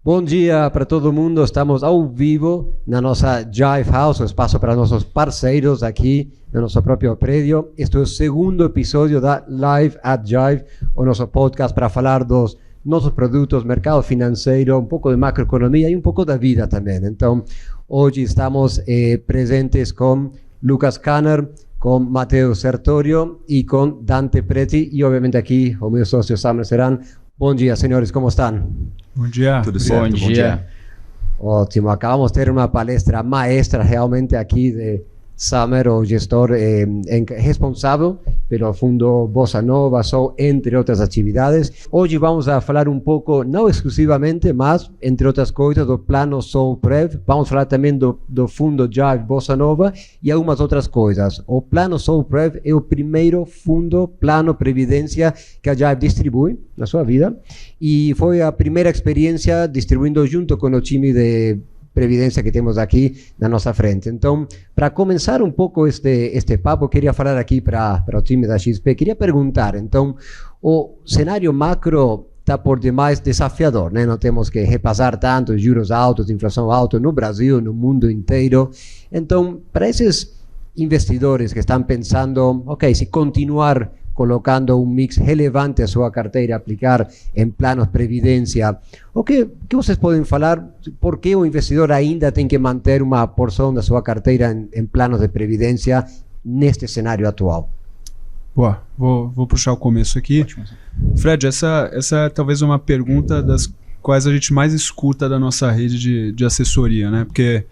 Bom dia para todo mundo, estamos ao vivo na nossa Jive House, um espaço para nossos parceiros aqui no nosso próprio prédio. Este é o segundo episódio da Live at Jive, o nosso podcast para falar dos nossos produtos, mercado financeiro, um pouco de macroeconomia e um pouco da vida também. Então, hoje estamos presentes com Lucas Kanner, com Matheus Sertorio e com Dante Preti e obviamente aqui o meu sócio Samer Seran. Bom dia, senhores, como estão? Bom dia. Tudo certo, bom dia. Ótimo, acabamos de ter uma palestra maestra realmente aqui de Samer, o gestor responsável pelo fundo Bossa Nova, entre outras atividades. Hoje vamos a falar um pouco, não exclusivamente, mas entre outras coisas, do plano Solprev. Vamos falar também do fundo Jive Bossa Nova e algumas outras coisas. O plano Solprev é o primeiro fundo plano previdência que a Jive distribui na sua vida e foi a primeira experiência distribuindo junto com o time de previdência que temos aqui na nossa frente. Então, para começar um pouco este papo, queria falar aqui para o time da XP, queria perguntar, então, o cenário macro está por demais desafiador, né? Não temos que repassar tanto juros altos, inflação alta no Brasil, no mundo inteiro. Então, para esses investidores que estão pensando, ok, se continuar colocando um mix relevante a sua carteira, aplicar em planos de previdência. O que vocês podem falar? Por que o investidor ainda tem que manter uma porção da sua carteira em planos de previdência neste cenário atual? Boa, vou puxar o começo aqui. Ótimo. Fred, essa é talvez uma pergunta das quais a gente mais escuta da nossa rede de assessoria, né? Porque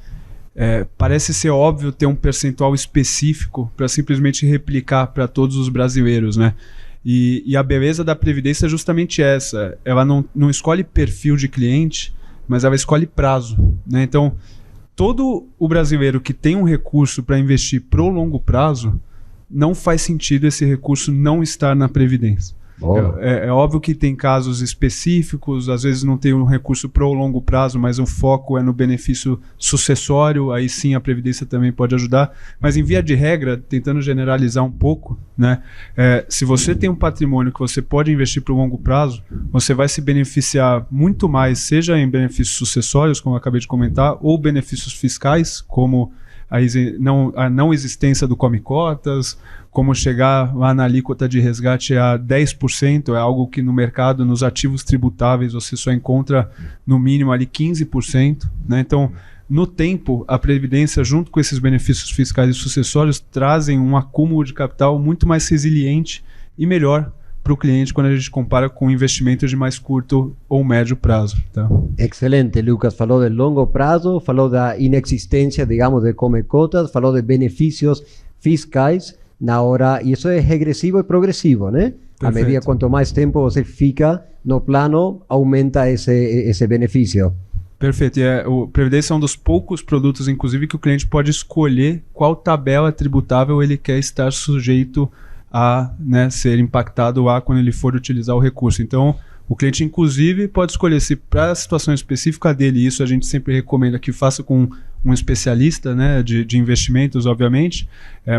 parece ser óbvio ter um percentual específico para simplesmente replicar para todos os brasileiros, né? E a beleza da Previdência é justamente essa. Ela não escolhe perfil de cliente, mas ela escolhe prazo, né? Então, todo o brasileiro que tem um recurso para investir pro longo prazo, não faz sentido esse recurso não estar na Previdência. É óbvio que tem casos específicos, às vezes não tem um recurso pro longo prazo, mas o foco é no benefício sucessório, aí sim a Previdência também pode ajudar, mas em via de regra, tentando generalizar um pouco, né, se você tem um patrimônio que você pode investir pro longo prazo, você vai se beneficiar muito mais, seja em benefícios sucessórios, como eu acabei de comentar, ou benefícios fiscais, como a não existência do come-cotas, como chegar lá na alíquota de resgate a 10%, é algo que no mercado, nos ativos tributáveis, você só encontra no mínimo ali 15%, né? Então, no tempo, a Previdência, junto com esses benefícios fiscais e sucessórios, trazem um acúmulo de capital muito mais resiliente e melhor para o cliente quando a gente compara com investimentos de mais curto ou médio prazo. Tá? Excelente, Lucas. Falou de longo prazo, falou da inexistência, digamos, de come-cotas, falou de benefícios fiscais na hora, e isso é regressivo e progressivo, né? A medida quanto mais tempo você fica no plano, aumenta esse benefício. Perfeito. O Previdência é um dos poucos produtos, inclusive, que o cliente pode escolher qual tabela tributável ele quer estar sujeito a, né, ser impactado quando ele for utilizar o recurso. Então, o cliente, inclusive, pode escolher se para a situação específica dele, isso a gente sempre recomenda que faça com um especialista, né, de investimentos, obviamente,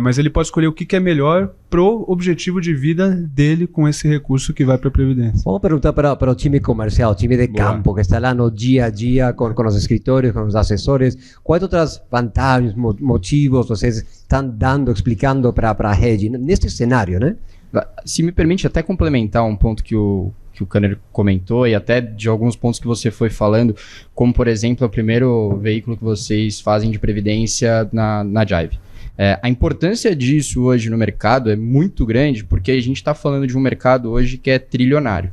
mas ele pode escolher o que é melhor pro objetivo de vida dele com esse recurso que vai para a Previdência. Vamos perguntar para o time comercial, o time de campo, que está lá no dia a dia com os escritórios, com os assessores. Quais outras vantagens, motivos vocês estão dando, explicando para a rede neste cenário, né? Se me permite até complementar um ponto que o Kanner comentou e até de alguns pontos que você foi falando, como por exemplo o primeiro veículo que vocês fazem de previdência na Jive. A importância disso hoje no mercado é muito grande porque a gente está falando de um mercado hoje que é trilionário,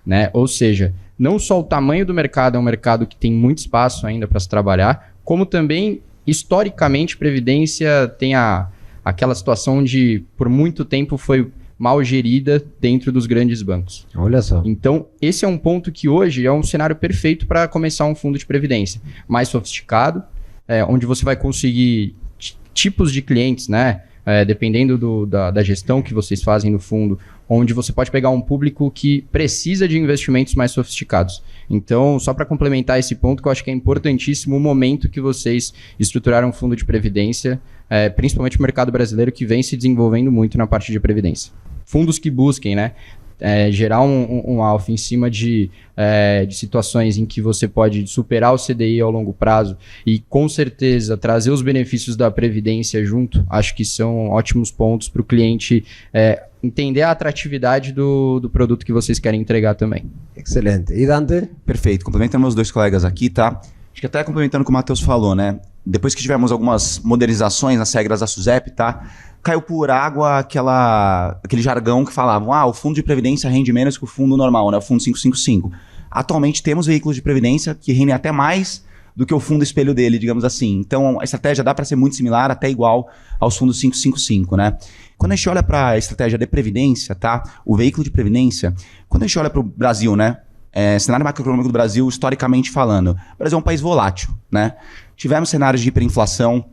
né? Ou seja, não só o tamanho do mercado é um mercado que tem muito espaço ainda para se trabalhar, como também historicamente previdência tem aquela situação de por muito tempo foi mal gerida dentro dos grandes bancos. Olha só. Então, esse é um ponto que hoje é um cenário perfeito para começar um fundo de previdência mais sofisticado, onde você vai conseguir tipos de clientes, né? Dependendo da gestão que vocês fazem no fundo, onde você pode pegar um público que precisa de investimentos mais sofisticados. Então, só para complementar esse ponto, que eu acho que é importantíssimo o momento que vocês estruturaram um fundo de previdência, principalmente o mercado brasileiro, que vem se desenvolvendo muito na parte de previdência. Fundos que busquem, né, gerar um alfa em cima de situações em que você pode superar o CDI ao longo prazo e com certeza trazer os benefícios da Previdência junto, acho que são ótimos pontos para o cliente entender a atratividade do produto que vocês querem entregar também. Excelente. E Dante? Perfeito. Complementando meus dois colegas aqui, tá? Acho que até complementando o que o Matheus falou, né? Depois que tivemos algumas modernizações nas regras da SUSEP, tá? Caiu por água aquele jargão que falavam, o fundo de previdência rende menos que o fundo normal, né? O fundo 555. Atualmente temos veículos de previdência que rendem até mais do que o fundo espelho dele, digamos assim. Então a estratégia dá para ser muito similar, até igual aos fundos 555, né? Quando a gente olha para a estratégia de previdência, tá? O veículo de previdência, quando a gente olha para o Brasil, né? Cenário macroeconômico do Brasil, historicamente falando, o Brasil é um país volátil, né? Tivemos cenários de hiperinflação.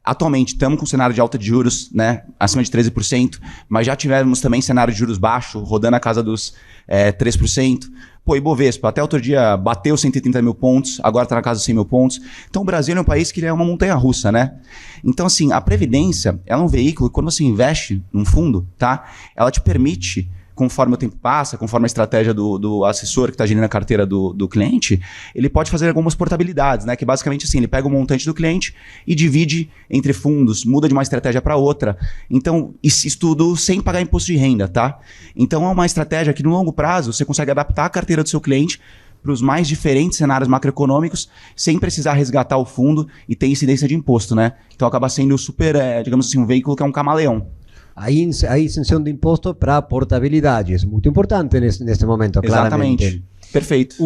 Atualmente estamos com um cenário de alta de juros, né, acima de 13%, mas já tivemos também cenário de juros baixo, rodando a casa dos 3%. Pô, Ibovespa, até outro dia bateu 130 mil pontos, agora está na casa dos 100 mil pontos. Então o Brasil é um país que é uma montanha-russa, né? Então assim, a Previdência, ela é um veículo que quando você investe num fundo, tá, ela te permite, conforme o tempo passa, conforme a estratégia do assessor que está gerindo a carteira do cliente, ele pode fazer algumas portabilidades, né? Que basicamente assim, ele pega o montante do cliente e divide entre fundos, muda de uma estratégia para outra. Então, isso tudo sem pagar imposto de renda, tá? Então, é uma estratégia que no longo prazo você consegue adaptar a carteira do seu cliente para os mais diferentes cenários macroeconômicos, sem precisar resgatar o fundo e ter incidência de imposto, né? Então, acaba sendo super, digamos assim, um veículo que é um camaleão. A isenção de imposto para portabilidade é muito importante neste momento, claramente. Exatamente. Perfeito.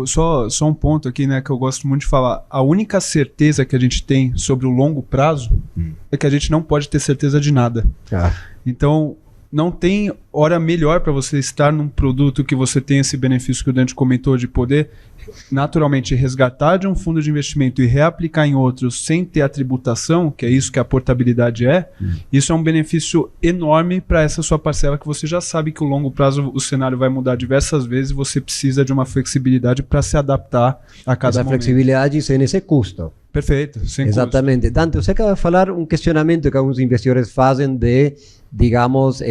Só um ponto aqui, né, que eu gosto muito de falar. A única certeza que a gente tem sobre o longo prazo é que a gente não pode ter certeza de nada. Então, não tem hora melhor para você estar num produto que você tem esse benefício que o Dante comentou de poder naturalmente resgatar de um fundo de investimento e reaplicar em outros sem ter a tributação, que é isso que a portabilidade é. Isso é um benefício enorme para essa sua parcela que você já sabe que o longo prazo o cenário vai mudar diversas vezes e você precisa de uma flexibilidade para se adaptar a cada essa momento. Flexibilidade sem esse custo. Perfeito, sem Exatamente. custo. Dante, você acaba de falar um questionamento que alguns investidores fazem de, digamos,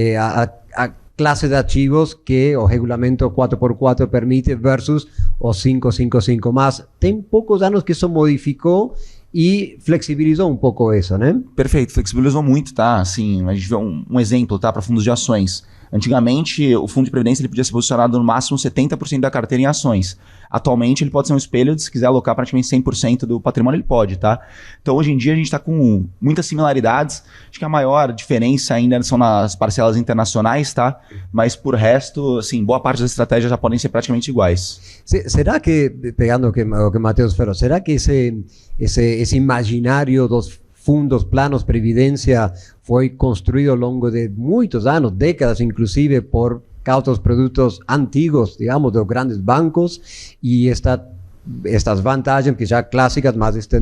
a classe de ativos que o regulamento 4x4 permite versus o 555. Mas tem poucos anos que isso modificou e flexibilizou um pouco isso, né? Perfeito, flexibilizou muito, tá? Assim, a gente vê um exemplo, tá? Para fundos de ações. Antigamente, o fundo de previdência ele podia ser posicionado no máximo 70% da carteira em ações. Atualmente, ele pode ser um espelho, se quiser alocar praticamente 100% do patrimônio, ele pode, tá? Então, hoje em dia, a gente está com muitas similaridades. Acho que a maior diferença ainda são nas parcelas internacionais, tá? Mas, por resto, assim, boa parte das estratégias já podem ser praticamente iguais. Será que, pegando o que o Matheus falou, será que esse imaginário dos fundos, planos, previdência foi construído ao longo de muitos anos, décadas inclusive, por cautos produtos antigos, digamos, dos grandes bancos, e estas vantagens que já clássicas, mas esta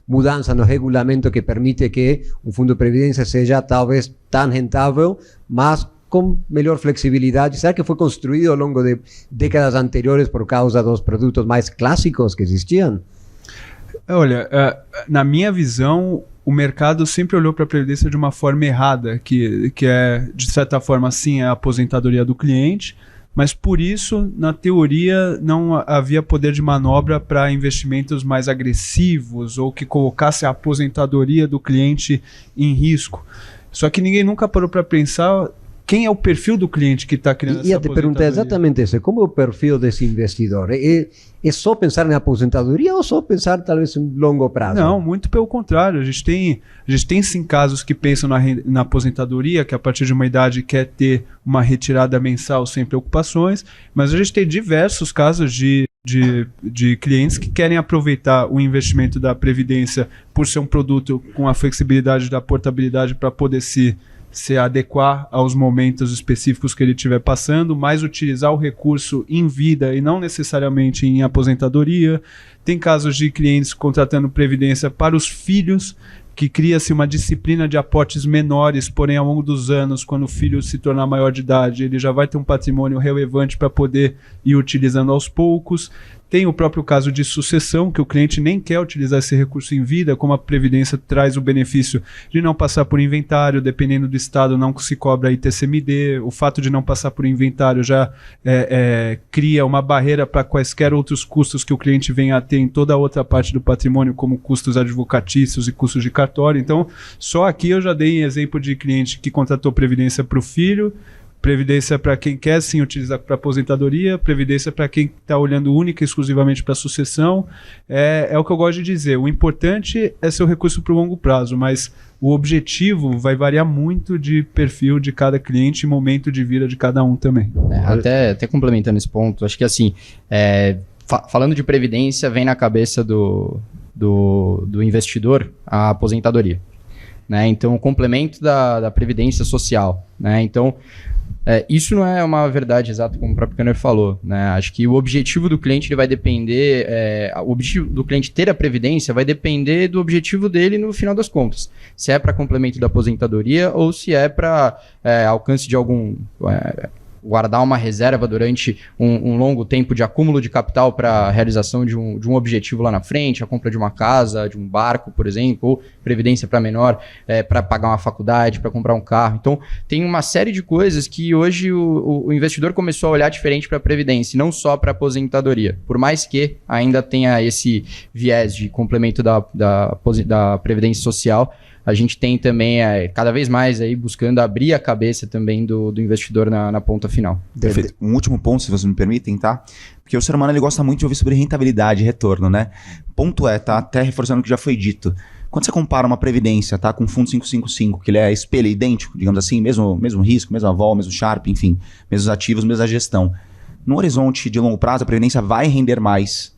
mudança no regulamento que permite que um fundo de previdência seja talvez tão rentável, mas com melhor flexibilidade. Será que foi construído ao longo de décadas anteriores por causa dos produtos mais clássicos que existiam? Olha, na minha visão, o mercado sempre olhou para a previdência de uma forma errada, que é, de certa forma, sim, a aposentadoria do cliente, mas por isso, na teoria, não havia poder de manobra para investimentos mais agressivos ou que colocasse a aposentadoria do cliente em risco. Só que ninguém nunca parou para pensar quem é o perfil do cliente que está criando essa aposentadoria. E ia te perguntar exatamente isso, como é o perfil desse investidor? É só pensar na aposentadoria ou só pensar talvez em longo prazo? Não, muito pelo contrário. A gente tem sim casos que pensam na aposentadoria, que a partir de uma idade quer ter uma retirada mensal sem preocupações, mas a gente tem diversos casos de clientes que querem aproveitar o investimento da Previdência por ser um produto com a flexibilidade da portabilidade para poder se adequar aos momentos específicos que ele estiver passando, mas utilizar o recurso em vida e não necessariamente em aposentadoria. Tem casos de clientes contratando previdência para os filhos, que cria-se uma disciplina de aportes menores, porém ao longo dos anos, quando o filho se tornar maior de idade, ele já vai ter um patrimônio relevante para poder ir utilizando aos poucos. Tem o próprio caso de sucessão, que o cliente nem quer utilizar esse recurso em vida, como a Previdência traz o benefício de não passar por inventário, dependendo do estado não se cobra ITCMD, o fato de não passar por inventário já cria uma barreira para quaisquer outros custos que o cliente venha a ter em toda a outra parte do patrimônio, como custos advocatícios e custos de cartório. Então, só aqui eu já dei exemplo de cliente que contratou Previdência para o filho, Previdência para quem quer sim utilizar para aposentadoria, Previdência para quem está olhando única e exclusivamente para sucessão. É o que eu gosto de dizer. O importante é ser o recurso para o longo prazo, mas o objetivo vai variar muito de perfil de cada cliente e momento de vida de cada um também. Até complementando esse ponto, acho que assim, falando de Previdência, vem na cabeça do investidor a aposentadoria. Né? Então, o complemento da Previdência Social. Né? Então, isso não é uma verdade exata, como o próprio Kanner falou. Né? Acho que o objetivo do cliente ele vai depender, o objetivo do cliente ter a previdência vai depender do objetivo dele no final das contas. Se é para complemento da aposentadoria ou se é para alcance de algum... guardar uma reserva durante um longo tempo de acúmulo de capital para a realização de um objetivo lá na frente, a compra de uma casa, de um barco, por exemplo, ou previdência para menor, para pagar uma faculdade, para comprar um carro. Então, tem uma série de coisas que hoje o investidor começou a olhar diferente para a previdência, não só para a aposentadoria. Por mais que ainda tenha esse viés de complemento da previdência social, a gente tem também cada vez mais aí buscando abrir a cabeça também do investidor na ponta final. Perfeito. Um último ponto, se vocês me permitem, tá? Porque o ser humano ele gosta muito de ouvir sobre rentabilidade e retorno, né? Ponto tá? Até reforçando o que já foi dito. Quando você compara uma previdência, tá? Com um fundo 555, que ele é espelho, idêntico, digamos assim, mesmo risco, mesma vol, mesmo Sharpe, enfim, mesmos ativos, mesma gestão. No horizonte de longo prazo, a previdência vai render mais.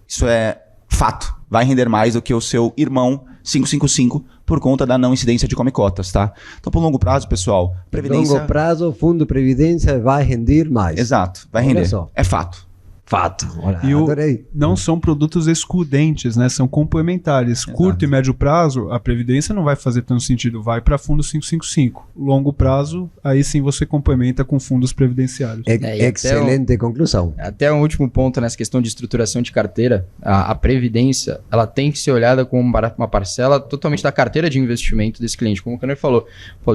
Isso é fato. Vai render mais do que o seu irmão 555 por conta da não incidência de come-cotas, tá? Então, por longo prazo, pessoal, previdência... Longo prazo, fundo de previdência vai render mais. Exato, vai render. É fato. Fato. Olha, E adorei. não são produtos excludentes, né? São complementares. Exato. Curto e médio prazo, a previdência não vai fazer tanto sentido. Vai para fundo 555. Longo prazo, aí sim você complementa com fundos previdenciários. Excelente conclusão. Até um último ponto nessa questão de estruturação de carteira, a previdência ela tem que ser olhada como uma parcela totalmente da carteira de investimento desse cliente. Como o Kanner falou,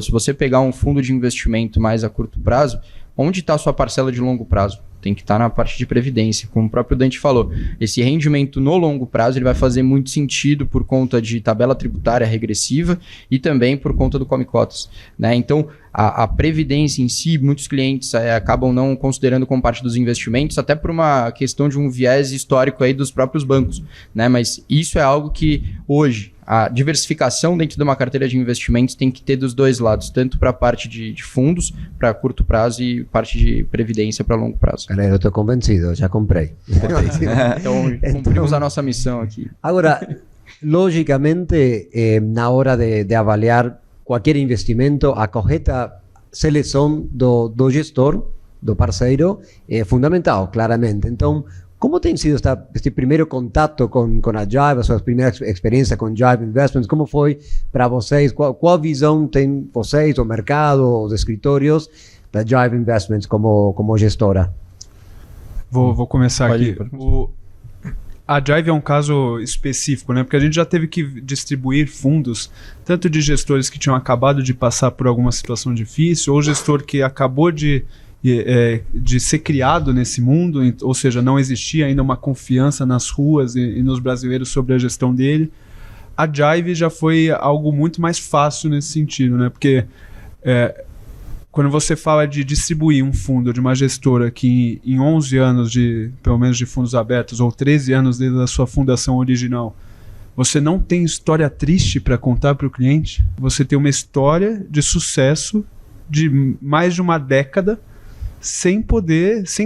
se você pegar um fundo de investimento mais a curto prazo, onde está a sua parcela de longo prazo? Tem que estar na parte de previdência, como o próprio Dante falou. Esse rendimento no longo prazo ele vai fazer muito sentido por conta de tabela tributária regressiva e também por conta do come-cotas. Né? Então, a previdência em si, muitos clientes acabam não considerando como parte dos investimentos, até por uma questão de um viés histórico aí dos próprios bancos. Né? Mas isso é algo que hoje, a diversificação dentro de uma carteira de investimentos tem que ter dos dois lados, tanto para a parte de fundos, para curto prazo, e parte de previdência para longo prazo. Galera, eu estou convencido, já comprei. Então, cumprimos a nossa missão aqui. Agora, logicamente, na hora de avaliar qualquer investimento, a correta seleção do gestor, do parceiro, é fundamental, claramente. Então, como tem sido este primeiro contato com a Jive, a sua primeira experiência com Jive Investments? Como foi para vocês? Qual visão tem vocês, o mercado, os escritórios, da Jive Investments como gestora? Vou começar Pode aqui. ir. A Jive é um caso específico, né? Porque a gente já teve que distribuir fundos, tanto de gestores que tinham acabado de passar por alguma situação difícil, ou gestor que acabou de ser criado nesse mundo, ou seja, não existia ainda uma confiança nas ruas e nos brasileiros sobre a gestão dele. A Jive já foi algo muito mais fácil nesse sentido, né? Porque quando você fala de distribuir um fundo de uma gestora que em 11 anos, pelo menos de fundos abertos, ou 13 anos desde a sua fundação original, você não tem história triste para contar para o cliente, você tem uma história de sucesso de mais de uma década, sem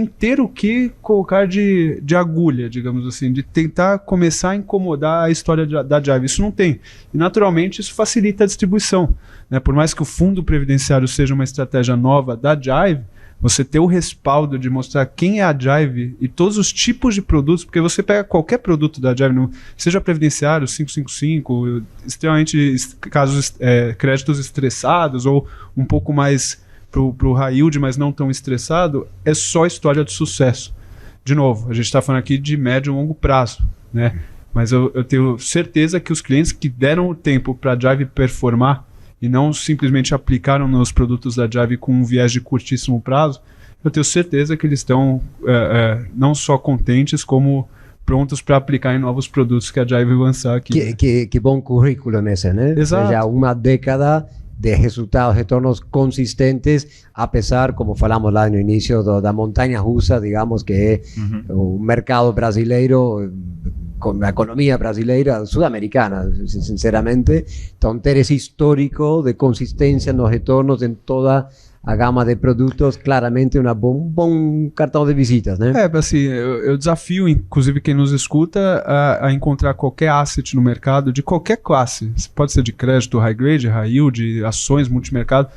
ter o que colocar de agulha, digamos assim, de tentar começar a incomodar a história da Jive. Isso não tem. E, naturalmente, isso facilita a distribuição. Né? Por mais que o fundo previdenciário seja uma estratégia nova da Jive, você ter o respaldo de mostrar quem é a Jive e todos os tipos de produtos, porque você pega qualquer produto da Jive, seja previdenciário, 555, extremamente créditos estressados ou um pouco mais pro high yield, mas não tão estressado, é só história de sucesso. de novo, a gente está falando aqui de médio e longo prazo, né? Mas eu tenho certeza que os clientes que deram o tempo para a Jive performar e não simplesmente aplicaram nos produtos da Jive com um viés de curtíssimo prazo, eu tenho certeza que eles estão não só contentes, como prontos para aplicar em novos produtos que a Jive lançar aqui. Que bom currículo esse, né? Exato. Ou seja, uma década de resultados, retornos consistentes, apesar, como falamos lá no início, da montanha russa, digamos, que é o mercado brasileiro, com a economia brasileira, sul-americana, sinceramente. Então, ter esse histórico de consistência nos retornos em toda a gama de produtos, claramente um bom cartão de visitas, né? Assim, eu desafio, inclusive, quem nos escuta a encontrar qualquer asset no mercado, de qualquer classe. Pode ser de crédito, high grade, high yield, ações, multimercado,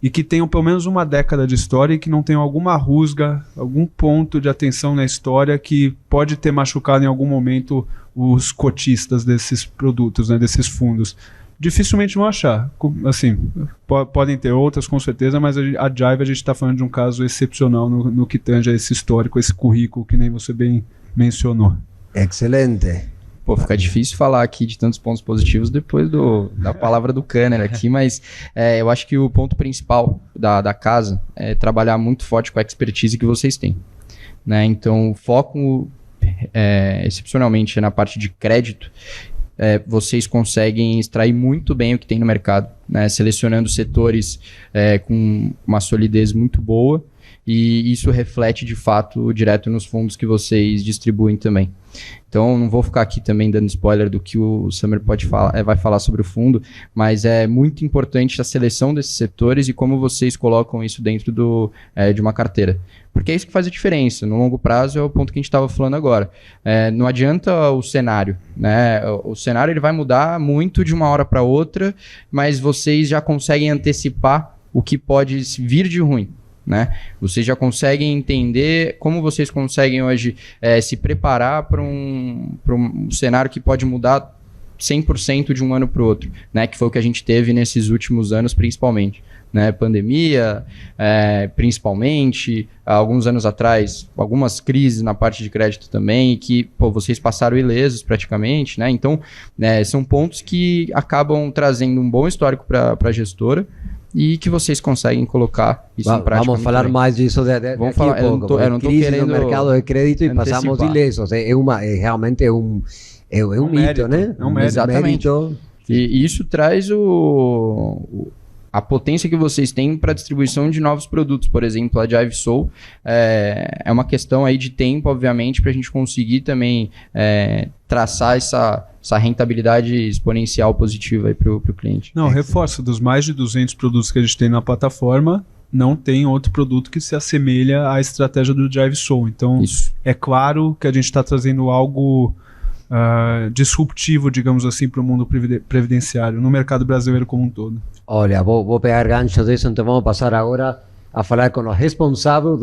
e que tenham pelo menos uma década de história e que não tenham alguma rusga, algum ponto de atenção na história que pode ter machucado em algum momento os cotistas desses produtos, né, desses fundos. Dificilmente vão achar. Assim, podem ter outras com certeza, mas a Jive a gente está falando de um caso excepcional no que tange a esse histórico, esse currículo que nem você bem mencionou. Excelente. Pô, fica difícil falar aqui de tantos pontos positivos depois da palavra do Kanner aqui, mas eu acho que o ponto principal da casa é trabalhar muito forte com a expertise que vocês têm, né? Então, o foco excepcionalmente na parte de crédito. Vocês conseguem extrair muito bem o que tem no mercado, né? Selecionando setores com uma solidez muito boa, e isso reflete de fato direto nos fundos que vocês distribuem também. Então, não vou ficar aqui também dando spoiler do que o Samer vai falar sobre o fundo, mas é muito importante a seleção desses setores e como vocês colocam isso dentro de uma carteira. Porque é isso que faz a diferença. No longo prazo é o ponto que a gente estava falando agora. Não adianta o cenário, né? O cenário ele vai mudar muito de uma hora para outra, mas vocês já conseguem antecipar o que pode vir de ruim, né? Vocês já conseguem entender como vocês conseguem hoje se preparar para um cenário que pode mudar 100% de um ano para o outro, né? Que foi o que a gente teve nesses últimos anos principalmente, né? Pandemia, principalmente, alguns anos atrás, algumas crises na parte de crédito também, que vocês passaram ilesos praticamente, né? Então, são pontos que acabam trazendo um bom histórico para a gestora, e que vocês conseguem colocar isso em prática. Vamos falar mais disso vamos falar, um pouco. Eu não estou querendo no mercado de crédito e passamos ilesos. Realmente é um mito, né? É um mérito. Exatamente. E isso traz a potência que vocês têm para distribuição de novos produtos. Por exemplo, a Jive Soul é uma questão aí de tempo, obviamente, para a gente conseguir também traçar essa rentabilidade exponencial positiva para o cliente. Não, reforço, dos mais de 200 produtos que a gente tem na plataforma, não tem outro produto que se assemelha à estratégia do Jive Soul. Então, é claro que a gente está trazendo algo disruptivo, digamos assim, para o mundo previdenciário, no mercado brasileiro como um todo. Olha, vou pegar gancho disso, então vamos passar agora a falar com o responsável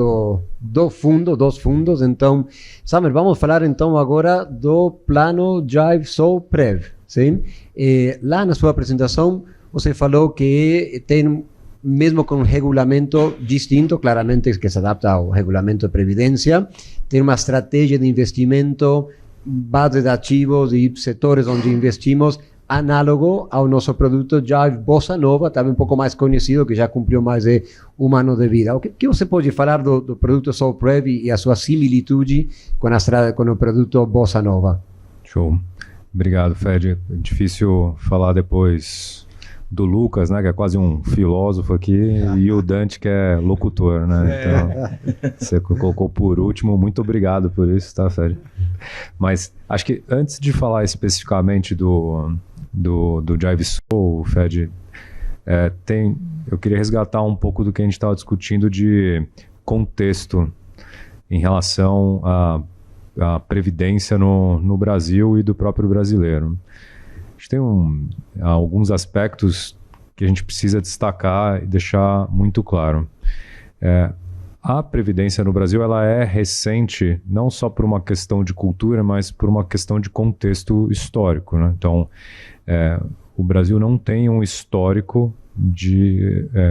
dos fundos. Então, Samer, vamos falar então agora do plano Jive Soul Prev, sim? Lá na sua apresentação, você falou que tem, mesmo com um regulamento distinto, claramente que se adapta ao regulamento de previdência, tem uma estratégia de investimento, base de ativos e setores onde investimos, análogo ao nosso produto Jive Bossa Nova, também um pouco mais conhecido, que já cumpriu mais de um ano de vida. O que você pode falar do produto Soul Prev e a sua similitude com o produto Bossa Nova? Show. Obrigado, Fred. É difícil falar depois do Lucas, né, que é quase um filósofo aqui, e o Dante, que é locutor, né? Então, você colocou por último. Muito obrigado por isso, tá, Fred? Mas acho que antes de falar especificamente do Jive Soul, Fred, eu queria resgatar um pouco do que a gente estava discutindo de contexto em relação à previdência no Brasil e do próprio brasileiro. A gente tem alguns aspectos que a gente precisa destacar e deixar muito claro. A previdência no Brasil ela é recente, não só por uma questão de cultura, mas por uma questão de contexto histórico, né? Então, o Brasil não tem um histórico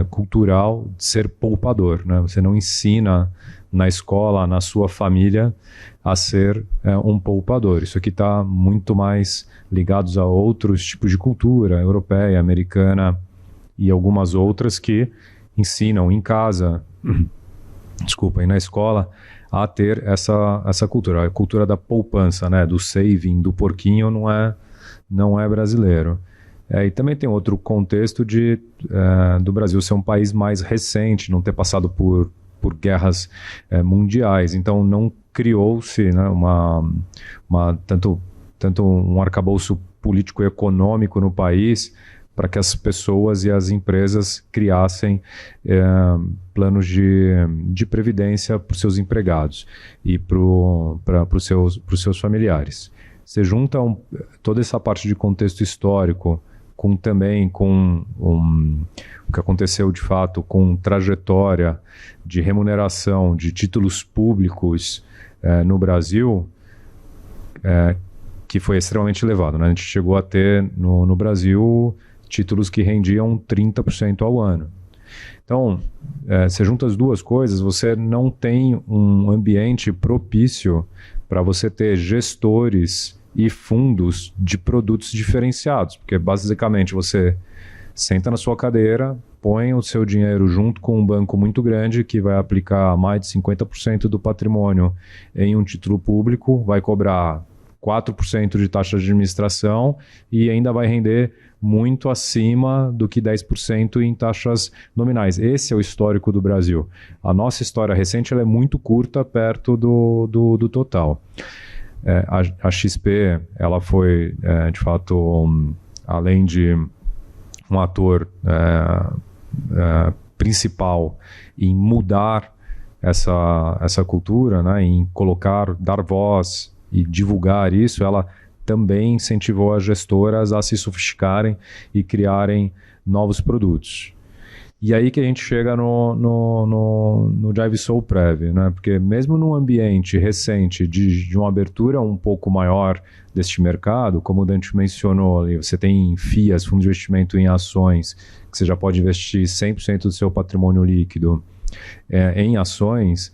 cultural de ser poupador, né? Você não ensina na escola, na sua família, a ser um poupador. Isso aqui está muito mais ligados a outros tipos de cultura, europeia, americana e algumas outras que ensinam em casa, desculpa, e na escola, a ter essa cultura. A cultura da poupança, né? Do saving, do porquinho, não é brasileiro. E também tem outro contexto do Brasil ser um país mais recente, não ter passado por guerras mundiais. Então não criou-se, né, tanto um arcabouço político-econômico no país para que as pessoas e as empresas criassem planos de previdência para os seus empregados e para os seus familiares. Você junta toda essa parte de contexto histórico também com o que aconteceu de fato com trajetória de remuneração de títulos públicos no Brasil, que foi extremamente elevado, né? A gente chegou a ter no Brasil títulos que rendiam 30% ao ano. Então, você junta as duas coisas, você não tem um ambiente propício para você ter gestores e fundos de produtos diferenciados, porque basicamente você senta na sua cadeira, põe o seu dinheiro junto com um banco muito grande que vai aplicar mais de 50% do patrimônio em um título público, vai cobrar 4% de taxa de administração e ainda vai render muito acima do que 10% em taxas nominais. Esse é o histórico do Brasil. A nossa história recente ela é muito curta perto do total. A XP ela foi, de fato, além de um ator principal em mudar essa cultura, né, em dar voz e divulgar isso, ela também incentivou as gestoras a se sofisticarem e criarem novos produtos. E aí que a gente chega no Jive Soul Prev, né? Porque mesmo num ambiente recente de uma abertura um pouco maior deste mercado, como o Dante mencionou ali, você tem FIAs, Fundo de Investimento em Ações, que você já pode investir 100% do seu patrimônio líquido em ações.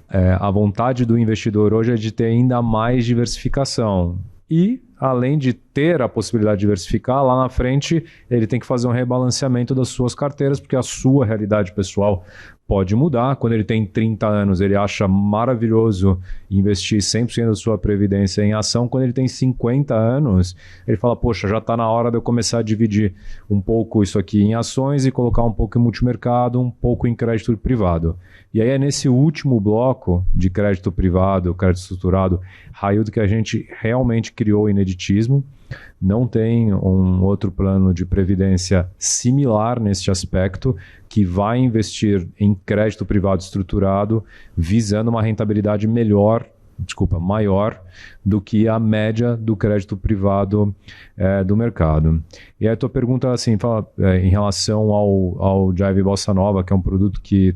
A vontade do investidor hoje é de ter ainda mais diversificação. E, além de ter a possibilidade de diversificar, lá na frente ele tem que fazer um rebalanceamento das suas carteiras, porque a sua realidade pessoal pode mudar. Quando ele tem 30 anos, ele acha maravilhoso investir 100% da sua previdência em ação. Quando ele tem 50 anos, ele fala, poxa, já está na hora de eu começar a dividir um pouco isso aqui em ações e colocar um pouco em multimercado, um pouco em crédito privado. E aí é nesse último bloco de crédito privado, crédito estruturado, high yield, que a gente realmente criou o ineditismo. Não tem um outro plano de previdência similar neste aspecto, que vai investir em crédito privado estruturado, visando uma rentabilidade maior do que a média do crédito privado do mercado. E aí a tua pergunta assim, em relação ao Jive Bossa Nova, que é um produto que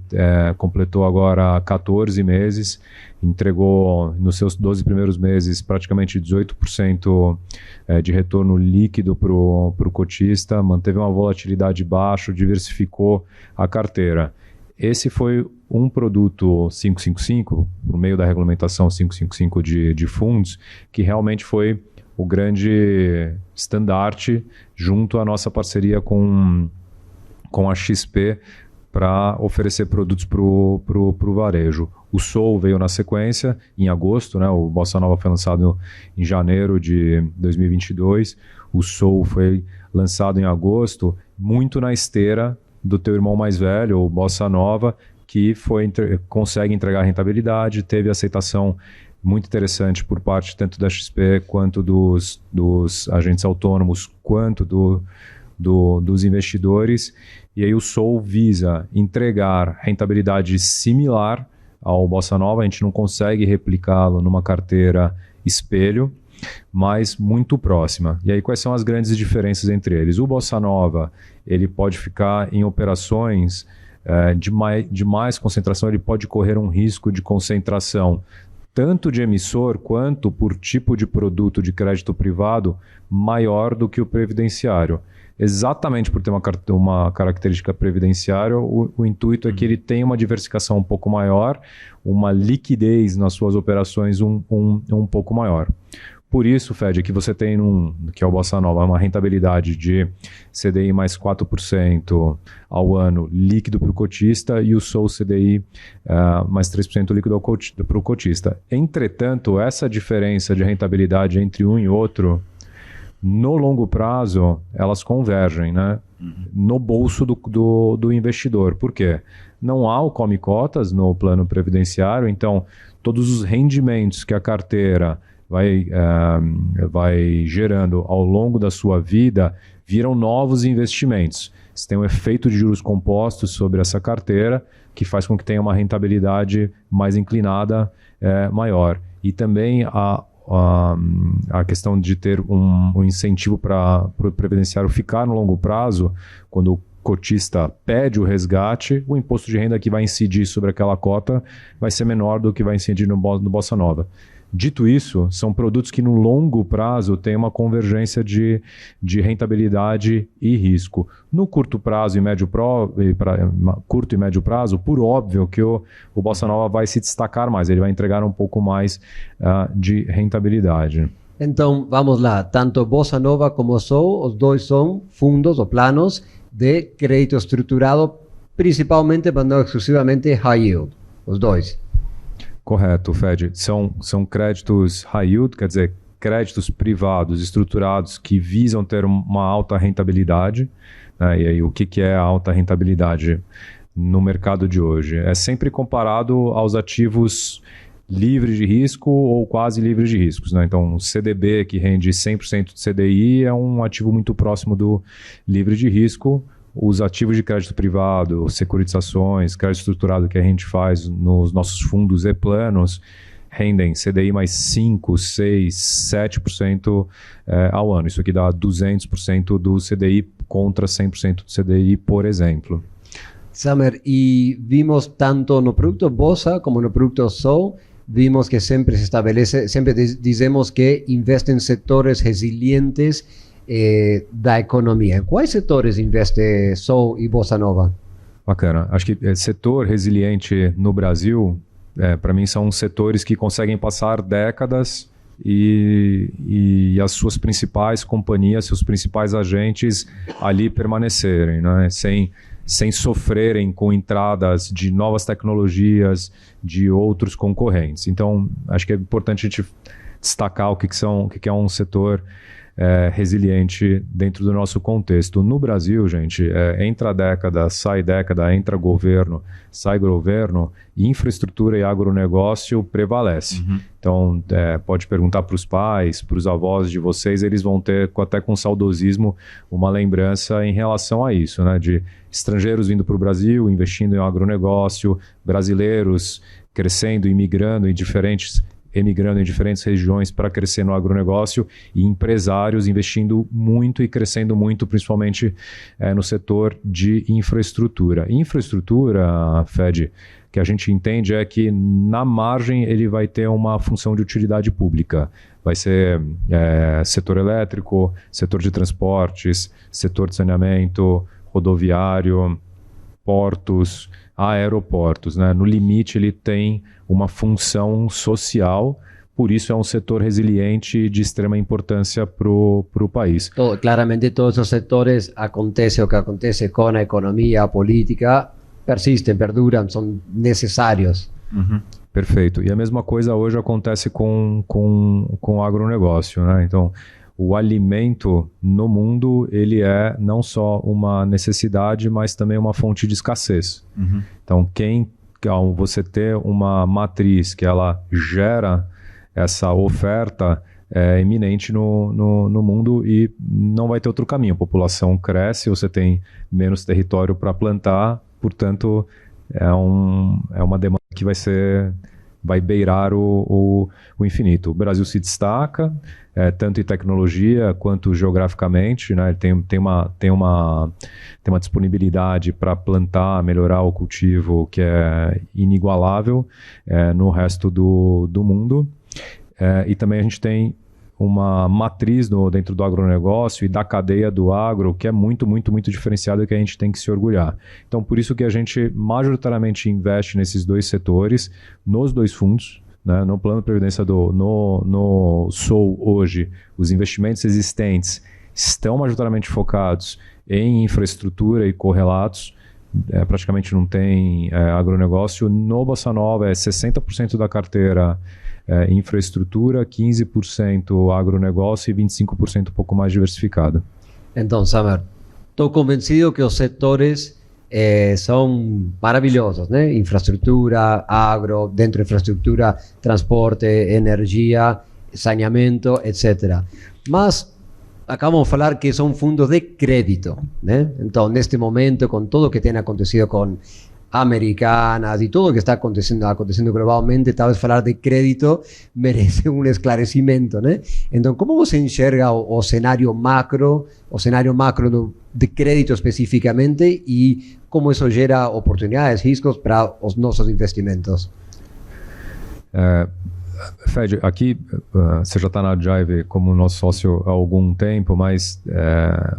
completou agora 14 meses, entregou nos seus 12 primeiros meses praticamente 18% de retorno líquido para o cotista, manteve uma volatilidade baixa, diversificou a carteira. Esse foi um produto 555, por meio da regulamentação 555 de fundos, que realmente foi o grande estandarte junto à nossa parceria com a XP para oferecer produtos para o varejo. O Soul veio na sequência, em agosto, né? O Bossa Nova foi lançado em janeiro de 2022. O Soul foi lançado em agosto, muito na esteira do teu irmão mais velho, o Bossa Nova, que consegue entregar rentabilidade, teve aceitação muito interessante por parte tanto da XP quanto dos agentes autônomos, quanto dos investidores. E aí o Soul visa entregar rentabilidade similar ao Bossa Nova. A gente não consegue replicá-lo numa carteira espelho, mas muito próxima. E aí quais são as grandes diferenças entre eles? O Bossa Nova, ele pode ficar em operações de mais concentração, ele pode correr um risco de concentração tanto de emissor quanto por tipo de produto de crédito privado, maior do que o previdenciário. Exatamente por ter uma característica previdenciária, o intuito é que ele tenha uma diversificação um pouco maior, uma liquidez nas suas operações um pouco maior. Por isso, Fed, que você tem, que é o Bossa Nova, uma rentabilidade de CDI mais 4% ao ano líquido para o cotista e o Soul CDI mais 3% líquido para o cotista. Entretanto, essa diferença de rentabilidade entre um e outro, no longo prazo, elas convergem, né? No bolso do investidor. Por quê? Não há o come-cotas no plano previdenciário, então todos os rendimentos que a carteira vai gerando ao longo da sua vida viram novos investimentos. Você tem um efeito de juros compostos sobre essa carteira que faz com que tenha uma rentabilidade mais inclinada, maior. E também a questão de ter um incentivo para o previdenciário ficar no longo prazo, quando o cotista pede o resgate, o imposto de renda que vai incidir sobre aquela cota vai ser menor do que vai incidir no Bossa Nova. Dito isso, são produtos que no longo prazo têm uma convergência de rentabilidade e risco. No curto prazo e curto e médio prazo, por óbvio que o Bossa Nova vai se destacar mais, ele vai entregar um pouco mais de rentabilidade. Então, vamos lá. Tanto Bossa Nova como Soul, os dois são fundos ou planos de crédito estruturado, principalmente, mas não exclusivamente, high yield. Os dois. Correto, Fed. São créditos high yield, quer dizer, créditos privados estruturados que visam ter uma alta rentabilidade. Né? E aí, o que é a alta rentabilidade no mercado de hoje? É sempre comparado aos ativos livres de risco ou quase livres de riscos. Né? Então, o CDB, que rende 100% de CDI, é um ativo muito próximo do livre de risco. Os ativos de crédito privado, securitizações, crédito estruturado que a gente faz nos nossos fundos e planos, rendem CDI mais 5, 6, 7% ao ano. Isso aqui dá 200% do CDI contra 100% do CDI, por exemplo. Samer, e vimos tanto no produto Bossa como no produto Soul, vimos que sempre se estabelece, sempre dizemos que investe em setores resilientes da economia. Em quais setores investe Soul e Bossa Nova? Bacana. Acho que setor resiliente no Brasil, para mim, são setores que conseguem passar décadas e as suas principais companhias, seus principais agentes ali permanecerem, né? Sem sofrerem com entradas de novas tecnologias de outros concorrentes. Então, acho que é importante a gente destacar o que é um setor resiliente dentro do nosso contexto. No Brasil, gente, entra década, entra governo, sai governo, infraestrutura e agronegócio prevalece. Então, pode perguntar para os pais, para os avós de vocês, eles vão ter, até com saudosismo, uma lembrança em relação a isso, né? De estrangeiros vindo para o Brasil, investindo em agronegócio, brasileiros crescendo, emigrando em diferentes regiões para crescer no agronegócio e empresários investindo muito e crescendo muito, principalmente no setor de infraestrutura. Infraestrutura, Fed, que a gente entende é que na margem ele vai ter uma função de utilidade pública. Vai ser setor elétrico, setor de transportes, setor de saneamento, rodoviário, portos, aeroportos, né? No limite ele tem uma função social, por isso é um setor resiliente de extrema importância para o país. Claramente todos os setores acontece o que acontece com a economia, a política, persistem, perduram, são necessários. Perfeito. E a mesma coisa hoje acontece com o agronegócio, né? Então, o alimento no mundo, ele é não só uma necessidade, mas também uma fonte de escassez. Então, ao você ter uma matriz que ela gera essa oferta iminente no mundo e não vai ter outro caminho. A população cresce, você tem menos território para plantar, portanto, é uma demanda que vai ser vai beirar o infinito. O Brasil se destaca, tanto em tecnologia quanto geograficamente, né? Tem uma disponibilidade para plantar, melhorar o cultivo que é inigualável no resto do mundo. E também a gente tem uma matriz dentro do agronegócio e da cadeia do agro que é muito, muito, muito diferenciada e que a gente tem que se orgulhar. Então, por isso que a gente majoritariamente investe nesses dois setores, nos dois fundos, né? No plano de previdência no SOU hoje, os investimentos existentes estão majoritariamente focados em infraestrutura e correlatos, praticamente não tem agronegócio. No Bossa Nova é 60% da carteira infraestrutura, 15% agronegócio e 25% um pouco mais diversificado. Então, Samer, estou convencido que os setores são maravilhosos, né? Infraestrutura, agro, dentro da infraestrutura, transporte, energia, saneamento, etc. Mas acabamos de falar que são fundos de crédito, né? Então, neste momento, com tudo o que tem acontecido com Americanas e tudo o que está acontecendo globalmente, talvez falar de crédito merece um esclarecimento, né? Então, como você enxerga o cenário macro de crédito especificamente e como isso gera oportunidades, riscos para os nossos investimentos? Fed, aqui você já está na Jive como nosso sócio há algum tempo, mas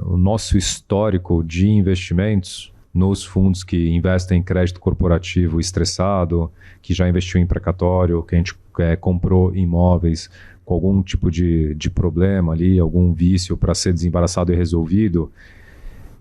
o nosso histórico de investimentos nos fundos que investem em crédito corporativo estressado, que já investiu em precatório, que a gente comprou imóveis com algum tipo de problema ali, algum vício para ser desembaraçado e resolvido,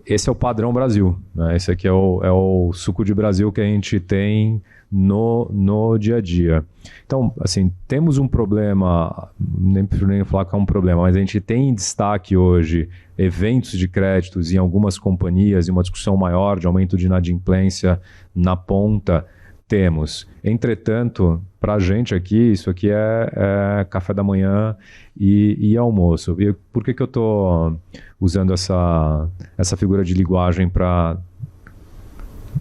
esse é o padrão Brasil, né? Esse aqui é o suco de Brasil que a gente tem no dia a dia. Então, assim, temos um problema, nem falar que é um problema, mas a gente tem em destaque hoje eventos de créditos em algumas companhias e uma discussão maior de aumento de inadimplência na ponta. Temos. Entretanto, para a gente aqui, isso aqui é café da manhã e almoço. E por que eu estou usando essa figura de linguagem para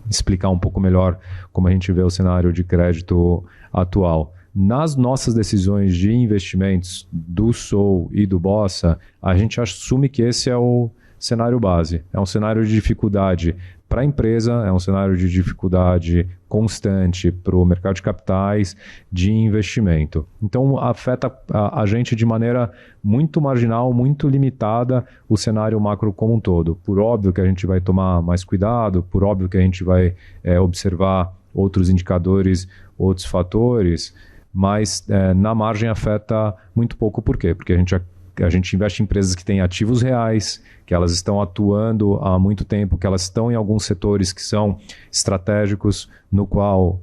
explicar um pouco melhor como a gente vê o cenário de crédito atual? Nas nossas decisões de investimentos do SOU e do Bossa, a gente assume que esse é o cenário base. É um cenário de dificuldade para a empresa, é um cenário de dificuldade constante para o mercado de capitais, de investimento. Então, afeta a gente de maneira muito marginal, muito limitada o cenário macro como um todo. Por óbvio que a gente vai tomar mais cuidado, por óbvio que a gente vai observar outros indicadores, outros fatores, mas na margem afeta muito pouco. Por quê? Porque a gente investe em empresas que têm ativos reais, que elas estão atuando há muito tempo, que elas estão em alguns setores que são estratégicos, no qual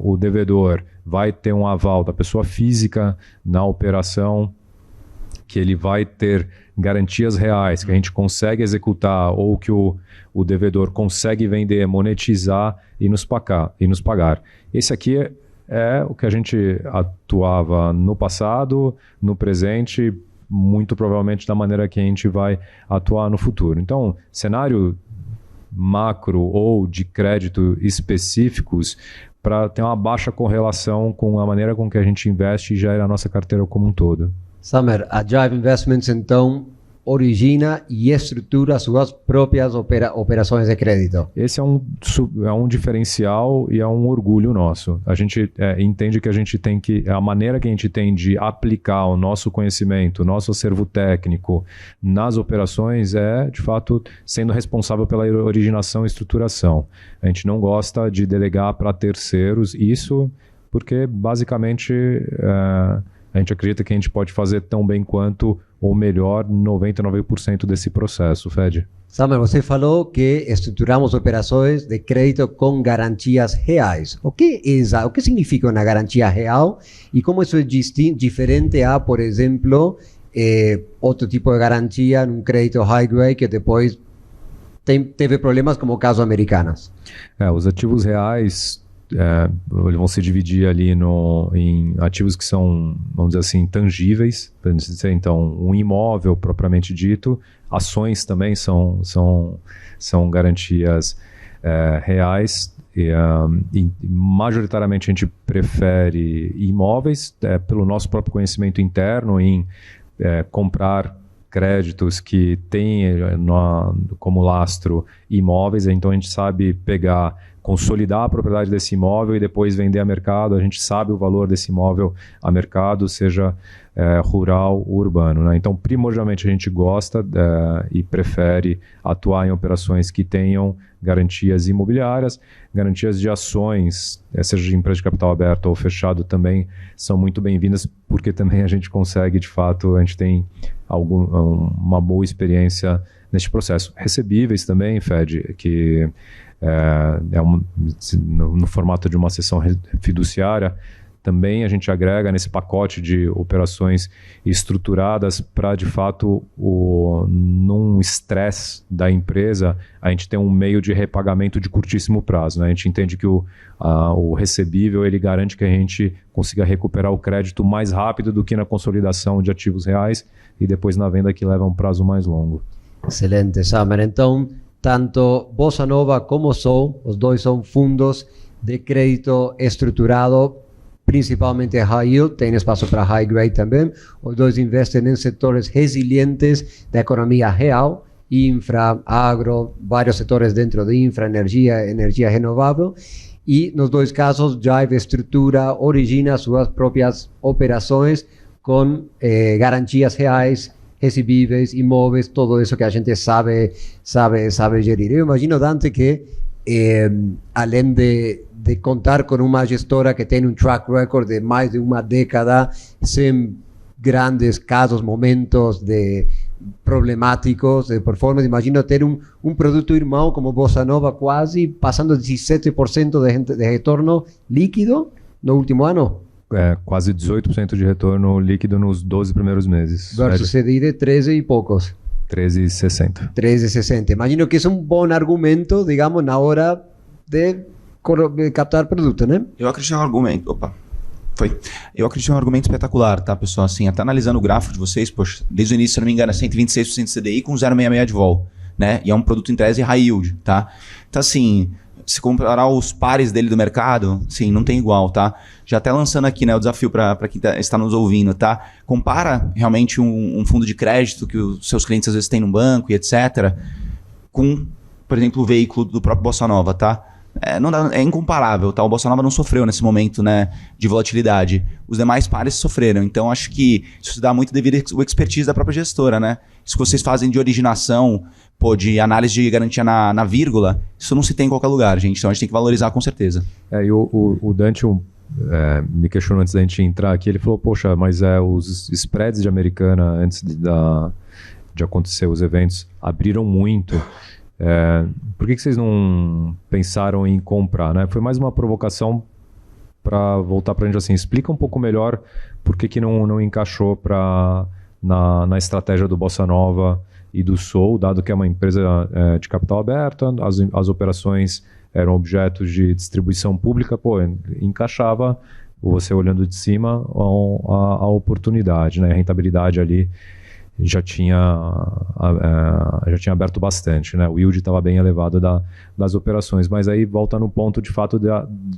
o devedor vai ter um aval da pessoa física na operação, que ele vai ter garantias reais, que a gente consegue executar ou que o devedor consegue vender, monetizar e nos pagar. Esse aqui é o que a gente atuava no passado, no presente, muito provavelmente da maneira que a gente vai atuar no futuro. Então, cenário macro ou de crédito específicos para ter uma baixa correlação com a maneira com que a gente investe e gera a nossa carteira como um todo. Samer, a Jive Investments então origina e estrutura suas próprias operações de crédito. Esse é um diferencial e é um orgulho nosso. A gente entende que a gente tem que... A maneira que a gente tem de aplicar o nosso conhecimento, o nosso acervo técnico nas operações é, de fato, sendo responsável pela originação e estruturação. A gente não gosta de delegar para terceiros isso porque, basicamente, a gente acredita que a gente pode fazer tão bem quanto ou melhor 99% desse processo, Fed. Samer, você falou que estruturamos operações de crédito com garantias reais. O que significa uma garantia real e como isso é diferente a, por exemplo, outro tipo de garantia num crédito high grade que depois teve problemas como o caso Americanas? Os ativos reais vão se dividir ali em ativos que são, vamos dizer assim, tangíveis. Então, um imóvel propriamente dito, ações também são garantias reais. E majoritariamente a gente prefere imóveis pelo nosso próprio conhecimento interno em comprar créditos que têm como lastro imóveis, então a gente sabe consolidar a propriedade desse imóvel e depois vender a mercado. A gente sabe o valor desse imóvel a mercado, seja rural ou urbano, né? Então, primordialmente, a gente gosta e prefere atuar em operações que tenham garantias imobiliárias, garantias de ações, seja de empresa de capital aberto ou fechado, também são muito bem-vindas, porque também a gente consegue, de fato, a gente tem uma boa experiência neste processo. Recebíveis também, Fed, que no formato de uma sessão fiduciária, também a gente agrega nesse pacote de operações estruturadas para, de fato, num estresse da empresa, a gente tem um meio de repagamento de curtíssimo prazo, né? A gente entende que o recebível ele garante que a gente consiga recuperar o crédito mais rápido do que na consolidação de ativos reais e depois na venda, que leva um prazo mais longo. Excelente, Samer. Então, tanto Bossa Nova como Soul, os dois são fundos de crédito estruturado, principalmente high yield, tem espaço para high grade também. Os dois investem em setores resilientes da economia real, infra, agro, vários setores dentro de infra, energia renovável. E nos dois casos, Jive estrutura, origina suas próprias operações com garantias reais, recebíveis, imóveis, todo isso que a gente sabe gerir. Eu imagino, Dante, que além de contar com uma gestora que tem um track record de mais de uma década, sem grandes casos, momentos problemáticos de performance, imagino ter um produto irmão como Bossa Nova, quase passando 17% de retorno líquido no último ano. Quase 18% de retorno líquido nos 12 primeiros meses. Versus CDI de 13 e poucos. 13,60. 13,60. Imagino que é um bom argumento, digamos, na hora de captar produto, né? Eu acredito em um argumento. Eu acredito em um argumento espetacular, tá, pessoal? Assim, até analisando o gráfico de vocês, poxa, desde o início, se não me engano, é 126% de CDI com 0,66 de vol, né? E é um produto em tese high yield, tá? Então, assim, se comparar os pares dele do mercado, sim, não tem igual, tá? Já até lançando aqui, né, o desafio para quem está nos ouvindo, tá? Compara realmente um fundo de crédito que os seus clientes às vezes têm no banco e etc. com, por exemplo, o veículo do próprio Bossa Nova, tá? É incomparável, tá? O Bossa Nova não sofreu nesse momento, né, de volatilidade. Os demais pares sofreram. Então, acho que isso dá muito devido ao expertise da própria gestora, né? Isso que vocês fazem de originação, de análise de garantia na vírgula, isso não se tem em qualquer lugar, gente. Então, a gente tem que valorizar com certeza. E o Dante me questionou antes da gente entrar aqui. Ele falou, poxa, mas os spreads de Americana, antes de acontecer os eventos, abriram muito. Por que vocês não pensaram em comprar, né? Foi mais uma provocação para voltar para a gente assim, explica um pouco melhor por que não encaixou na estratégia do Bossa Nova e do Soul, dado que é uma empresa de capital aberto, as operações eram objetos de distribuição pública, encaixava, você olhando de cima, a oportunidade, né? A rentabilidade ali já tinha aberto bastante, né? O yield estava bem elevado das operações, mas aí volta no ponto de fato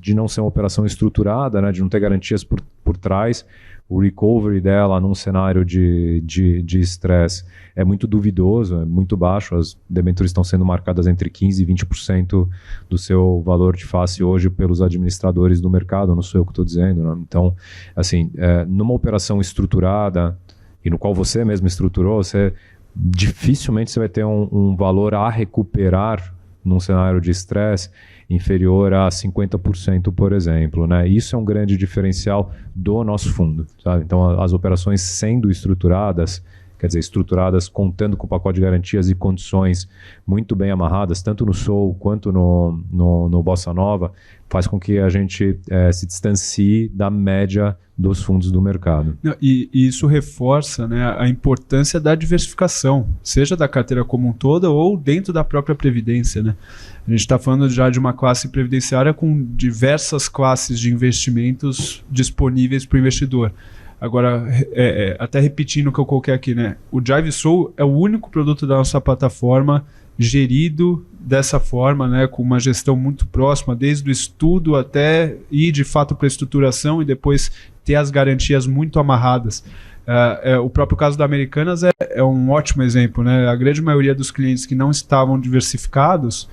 de não ser uma operação estruturada, né? De não ter garantias por trás. O recovery dela num cenário de estresse é muito duvidoso, é muito baixo. As debêntures estão sendo marcadas entre 15% e 20% do seu valor de face hoje pelos administradores do mercado, não sou eu que estou dizendo, né? Então, assim, numa operação estruturada e no qual você mesmo estruturou, dificilmente você vai ter um valor a recuperar num cenário de estresse inferior a 50%, por exemplo, né? Isso é um grande diferencial do nosso fundo, sabe? Então, as operações sendo estruturadas, quer dizer, estruturadas contando com o pacote de garantias e condições muito bem amarradas, tanto no Soul quanto no Bossa Nova, faz com que a gente se distancie da média dos fundos do mercado. E isso reforça, né, a importância da diversificação, seja da carteira como um todo ou dentro da própria previdência, né? A gente está falando já de uma classe previdenciária com diversas classes de investimentos disponíveis para o investidor. Agora, até repetindo o que eu coloquei aqui, né? O Jive Soul é o único produto da nossa plataforma gerido dessa forma, né, com uma gestão muito próxima, desde o estudo até ir de fato para a estruturação e depois ter as garantias muito amarradas. O próprio caso da Americanas é um ótimo exemplo, né? A grande maioria dos clientes que não estavam diversificados,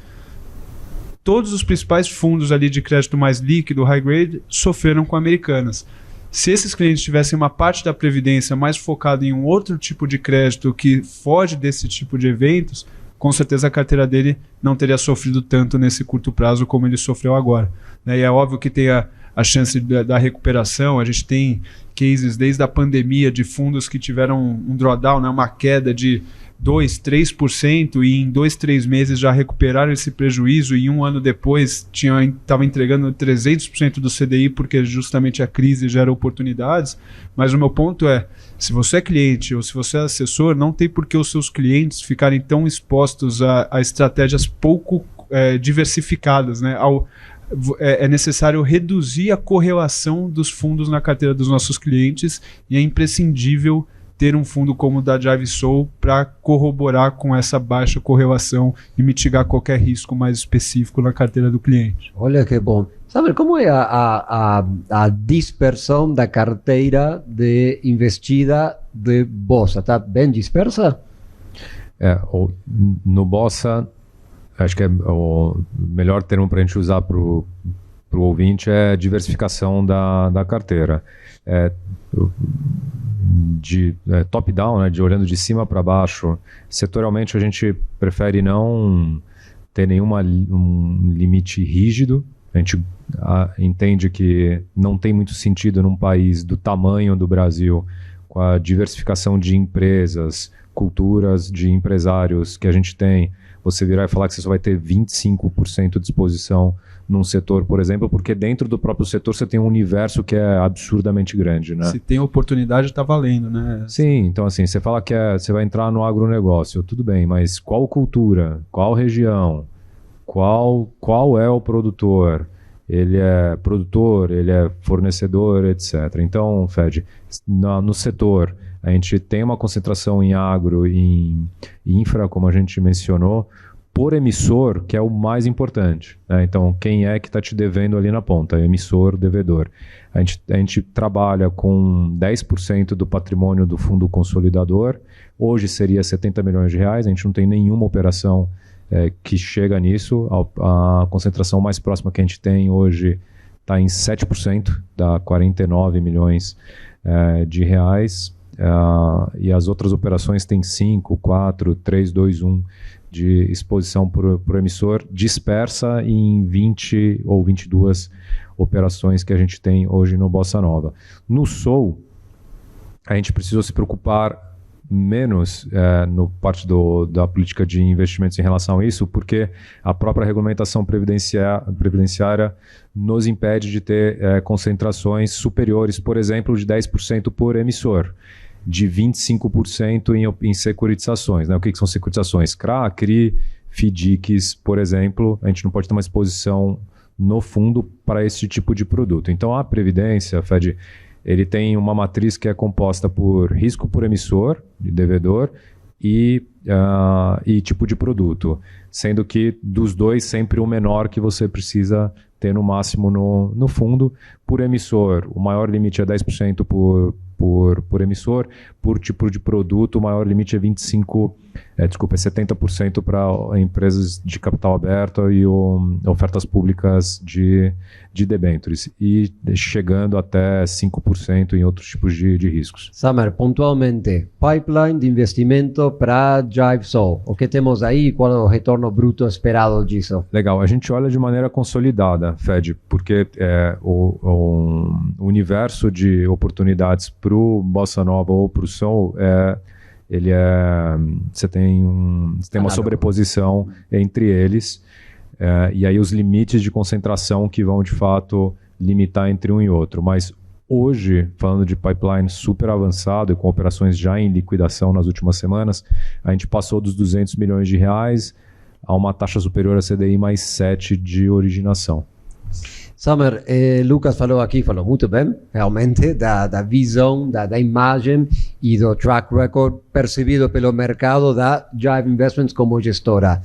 todos os principais fundos ali de crédito mais líquido, high grade, sofreram com Americanas. Se esses clientes tivessem uma parte da previdência mais focada em um outro tipo de crédito que foge desse tipo de eventos, com certeza a carteira dele não teria sofrido tanto nesse curto prazo como ele sofreu agora, né? E é óbvio que tem a chance da recuperação. A gente tem cases desde a pandemia de fundos que tiveram um drawdown, né, uma queda de 2%, 3% e em 2, 3 meses já recuperaram esse prejuízo e um ano depois estava entregando 300% do CDI porque justamente a crise gera oportunidades. Mas o meu ponto é, se você é cliente ou se você é assessor, não tem por que os seus clientes ficarem tão expostos a estratégias pouco diversificadas, né? É necessário reduzir a correlação dos fundos na carteira dos nossos clientes e é imprescindível ter um fundo como o da Jive Soul para corroborar com essa baixa correlação e mitigar qualquer risco mais específico na carteira do cliente. Olha que bom. Sabe como é a dispersão da carteira de investida de Bolsa? Está bem dispersa? No Bolsa, acho que o melhor termo para a gente usar para o ouvinte é diversificação da carteira. De top-down, né, de olhando de cima para baixo, setorialmente a gente prefere não ter um limite rígido. A gente entende que não tem muito sentido num país do tamanho do Brasil, com a diversificação de empresas, culturas de empresários que a gente tem, você virar e falar que você só vai ter 25% de exposição num setor, por exemplo, porque dentro do próprio setor você tem um universo que é absurdamente grande, né? Se tem oportunidade, está valendo, né? Sim, então assim, você fala que você vai entrar no agronegócio, tudo bem, mas qual cultura, qual região, qual é o produtor? Ele é produtor, ele é fornecedor, etc. Então, Fed, no setor, a gente tem uma concentração em agro e em infra, como a gente mencionou, por emissor, que é o mais importante, né? Então, quem é que está te devendo ali na ponta? Emissor, devedor. A gente trabalha com 10% do patrimônio do fundo consolidador. Hoje seria R$70 milhões. A gente não tem nenhuma operação que chega nisso. A concentração mais próxima que a gente tem hoje está em 7%, dá 49 milhões de reais. E as outras operações têm 5, 4, 3, 2, 1 de exposição por emissor, dispersa em 20 ou 22 operações que a gente tem hoje no Bossa Nova. No Soul, a gente precisou se preocupar menos no parte da política de investimentos em relação a isso, porque a própria regulamentação previdenciária nos impede de ter concentrações superiores, por exemplo, de 10% por emissor, de 25% em securitizações, né? O que são securitizações? CRA, CRI, FDICs, por exemplo, a gente não pode ter uma exposição no fundo para esse tipo de produto. Então, a Previdência, Fed, ele tem uma matriz que é composta por risco por emissor, de devedor, e tipo de produto, sendo que dos dois sempre o menor que você precisa ter no máximo no fundo. Por emissor, o maior limite é 10% por emissor. Por tipo de produto, o maior limite é 70% para empresas de capital aberto e ofertas públicas de debêntures, e chegando até 5% em outros tipos de riscos. Samer, pontualmente, pipeline de investimento para Jive Soul. O que temos aí? Qual é o retorno bruto esperado disso? Legal, a gente olha de maneira consolidada, Fed, porque o universo de oportunidades para o Bossa Nova ou para o Soul você tem uma sobreposição entre eles, e aí os limites de concentração que vão de fato limitar entre um e outro. Mas hoje, falando de pipeline super avançado e com operações já em liquidação nas últimas semanas, a gente passou dos R$200 milhões a uma taxa superior a CDI mais 7 de originação. Samer, Lucas falou muito bem, realmente, da visão, da imagem e do track record percebido pelo mercado da Jive Investments como gestora.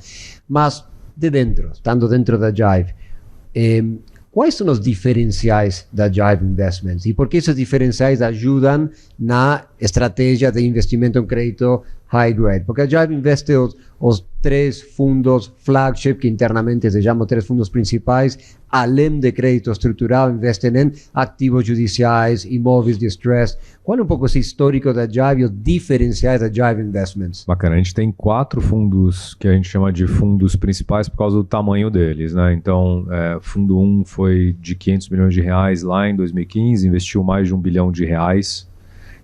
Mas, de dentro, estando dentro da Jive, quais são os diferenciais da Jive Investments e por que esses diferenciais ajudam na estratégia de investimento em crédito high grade? Porque a Jive investe os 3 fundos flagship, que internamente se chamam 3 fundos principais, além de crédito estrutural, investem em ativos judiciais, imóveis distressed. Qual é um pouco esse histórico da Jive e os diferenciais da Jive Investments? Bacana, a gente tem 4 fundos que a gente chama de fundos principais por causa do tamanho deles, né? Então, fundo 1 foi de 500 milhões de reais lá em 2015, investiu mais de 1 bilhão de reais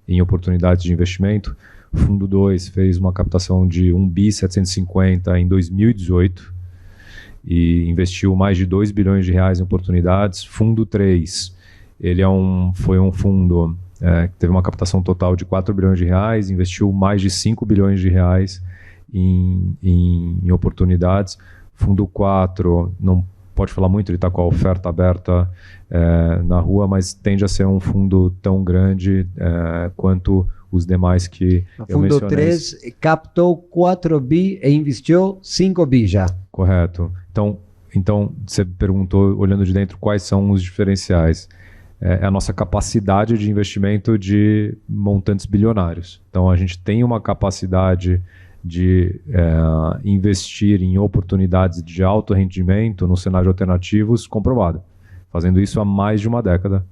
em oportunidades de investimento. Fundo 2 fez uma captação de 1.750 em 2018 e investiu mais de 2 bilhões de reais em oportunidades. Fundo 3, ele foi um fundo que teve uma captação total de 4 bilhões de reais, investiu mais de 5 bilhões de reais em oportunidades. Fundo 4, não pode falar muito, ele está com a oferta aberta na rua, mas tende a ser um fundo tão grande quanto os demais que eu mencionei. Fundo 3 captou 4 bi e investiu 5 bi já. Correto. Então você perguntou, olhando de dentro, quais são os diferenciais. É a nossa capacidade de investimento de montantes bilionários. Então a gente tem uma capacidade de investir em oportunidades de alto rendimento no cenário de alternativos comprovada, fazendo isso há mais de uma década.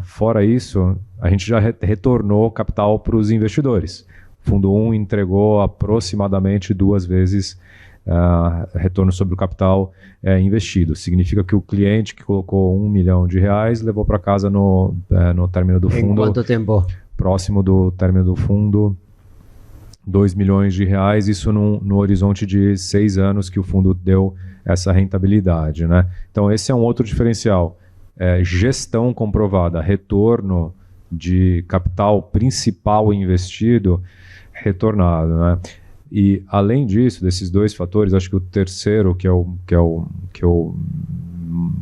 Fora isso, a gente já retornou capital para os investidores. O Fundo 1 entregou aproximadamente 2 vezes retorno sobre o capital investido. Significa que o cliente que colocou 1 milhão de reais levou para casa no término do fundo. Em quanto tempo? Próximo do término do fundo, 2 milhões de reais, isso no horizonte de 6 anos que o fundo deu essa rentabilidade, né? Então esse é um outro diferencial. Gestão comprovada, retorno de capital principal investido retornado, né? E além disso, desses 2 fatores, acho que o terceiro, que eu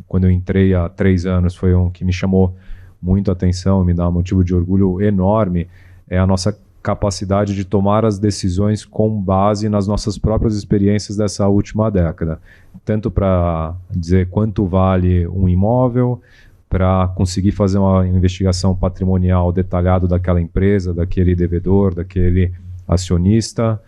quando eu entrei há 3 anos, foi um que me chamou muito a atenção, me dá um motivo de orgulho enorme, é a nossa capacidade de tomar as decisões com base nas nossas próprias experiências dessa última década. Tanto para dizer quanto vale um imóvel, para conseguir fazer uma investigação patrimonial detalhada daquela empresa, daquele devedor, daquele acionista,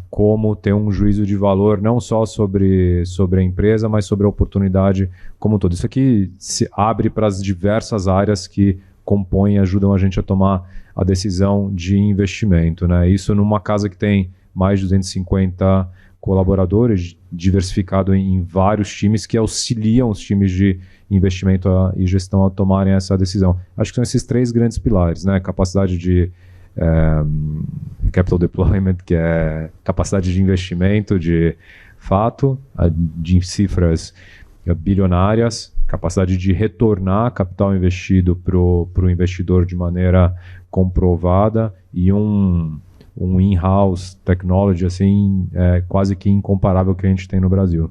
como ter um juízo de valor não só sobre a empresa, mas sobre a oportunidade como um todo. Isso aqui se abre para as diversas áreas que compõem e ajudam a gente a tomar a decisão de investimento, né? Isso numa casa que tem mais de 250 colaboradores, diversificado em vários times que auxiliam os times de investimento e gestão a tomarem essa decisão. Acho que são esses 3 grandes pilares, né? Capacidade de capital deployment, que é capacidade de investimento de fato, de cifras bilionárias, capacidade de retornar capital investido para o investidor de maneira comprovada e um in-house technology assim, quase que incomparável que a gente tem no Brasil.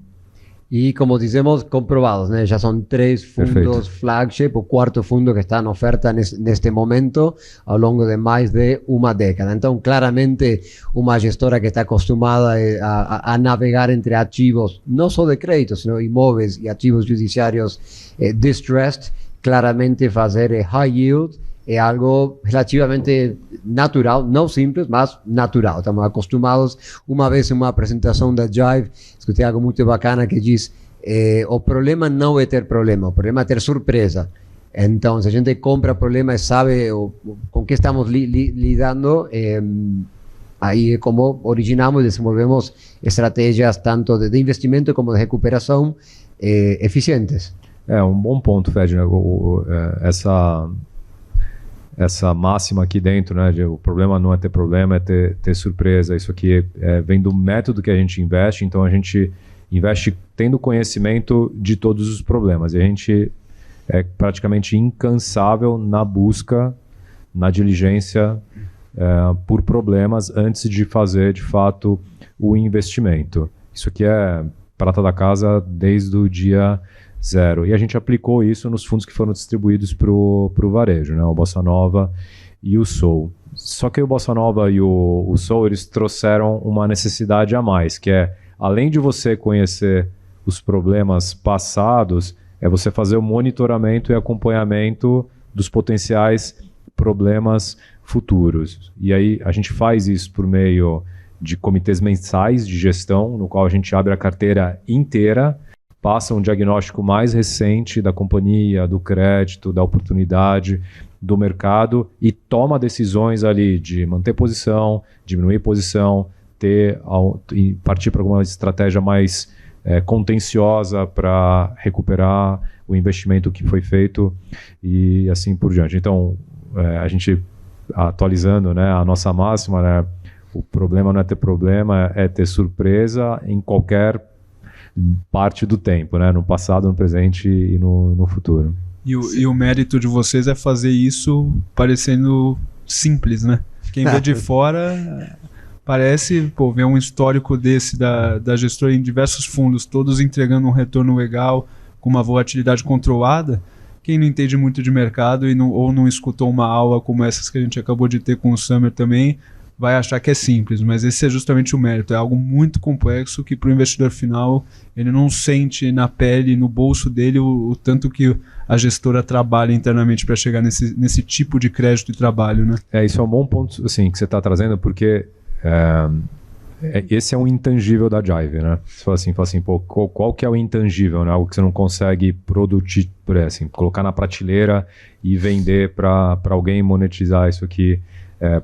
E como dizemos, comprovados, né? Já são 3 fundos Perfeito. flagship, o 4º fundo que está em oferta neste momento, ao longo de mais de uma década. Então, claramente, uma gestora que está acostumada a navegar entre ativos, não só de crédito, sino imóveis e ativos judiciários distressed, claramente fazer high yield é algo relativamente natural, não simples, mas natural. Estamos acostumados. Uma vez em uma apresentação da Jive, escutei algo muito bacana que diz: o problema não é ter problema, o problema é ter surpresa. Então, se a gente compra problema e sabe com que estamos lidando, aí é como originamos e desenvolvemos estratégias tanto de investimento como de recuperação eficientes. Um bom ponto, Fed, né? Essa máxima aqui dentro, né, o problema não é ter problema, é ter surpresa. Isso aqui vem do método que a gente investe, então a gente investe tendo conhecimento de todos os problemas. E a gente é praticamente incansável na busca, na diligência por problemas antes de fazer, de fato, o investimento. Isso aqui é prata da casa desde o dia zero. E a gente aplicou isso nos fundos que foram distribuídos para o varejo, né? O Bossa Nova e o Soul. Só que o Bossa Nova e o Soul, eles trouxeram uma necessidade a mais, que é, além de você conhecer os problemas passados, é você fazer o monitoramento e acompanhamento dos potenciais problemas futuros. E aí a gente faz isso por meio de comitês mensais de gestão, no qual a gente abre a carteira inteira, passa um diagnóstico mais recente da companhia, do crédito, da oportunidade, do mercado e toma decisões ali de manter posição, diminuir posição, e partir para alguma estratégia mais contenciosa para recuperar o investimento que foi feito e assim por diante. Então, a gente atualizando, né, a nossa máxima, né, o problema não é ter problema, é ter surpresa em qualquer parte do tempo, né, no passado, no presente e no futuro. E o mérito de vocês é fazer isso parecendo simples, né? Quem vê de fora parece, ver um histórico desse da gestora em diversos fundos, todos entregando um retorno legal, com uma volatilidade controlada. Quem não entende muito de mercado ou não escutou uma aula como essas que a gente acabou de ter com o Summer também, vai achar que é simples, mas esse é justamente o mérito. É algo muito complexo que para o investidor final ele não sente na pele, no bolso dele, o tanto que a gestora trabalha internamente para chegar nesse tipo de crédito e trabalho, né? Isso é um bom ponto assim, que você está trazendo, porque esse é um intangível da Jive, né? Você fala assim, pô, qual que é o intangível, né? Algo que você não consegue produzir, assim, colocar na prateleira e vender para alguém monetizar isso aqui